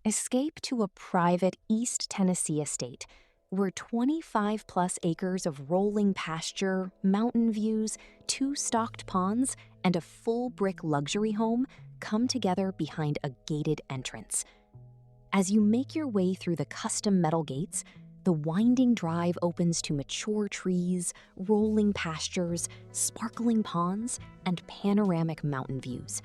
Escape to a private East Tennessee estate where 25-plus acres of rolling pasture, mountain views, 2 stocked ponds, and a full brick luxury home come together behind a gated entrance. As you make your way through the custom metal gates, the winding drive opens to mature trees, rolling pastures, sparkling ponds, and panoramic mountain views.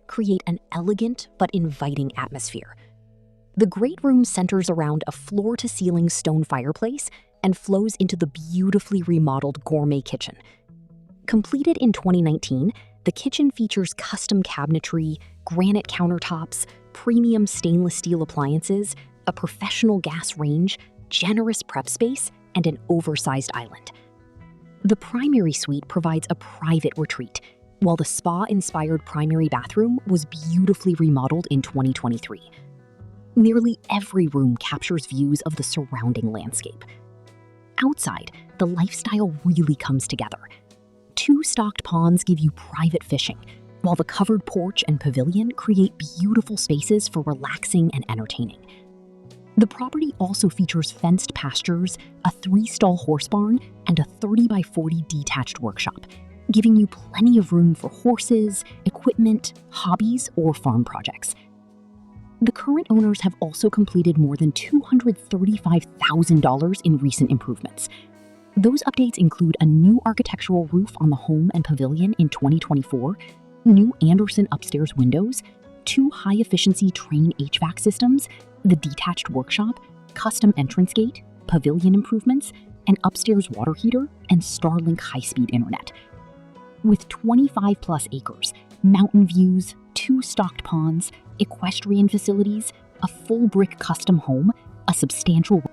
Create an elegant but inviting atmosphere. The great room centers around a floor-to-ceiling stone fireplace and flows into the beautifully remodeled gourmet kitchen. Completed in 2019, the kitchen features custom cabinetry, granite countertops, premium stainless steel appliances, a professional gas range, generous prep space, and an oversized island. The primary suite provides a private retreat, while the spa-inspired primary bathroom was beautifully remodeled in 2023. Nearly every room captures views of the surrounding landscape. Outside, the lifestyle really comes together. 2 stocked ponds give you private fishing, while the covered porch and pavilion create beautiful spaces for relaxing and entertaining. The property also features fenced pastures, a 3-stall horse barn, and a 30 by 40 detached workshop, giving you plenty of room for horses, equipment, hobbies, or farm projects. The current owners have also completed more than $235,000 in recent improvements. Those updates include a new architectural roof on the home and pavilion in 2024, new Anderson upstairs windows, 2 high-efficiency Trane HVAC systems, the detached workshop, custom entrance gate, pavilion improvements, an upstairs water heater, and Starlink high-speed internet. With 25-plus acres, mountain views, 2 stocked ponds, equestrian facilities, a full brick custom home, a substantial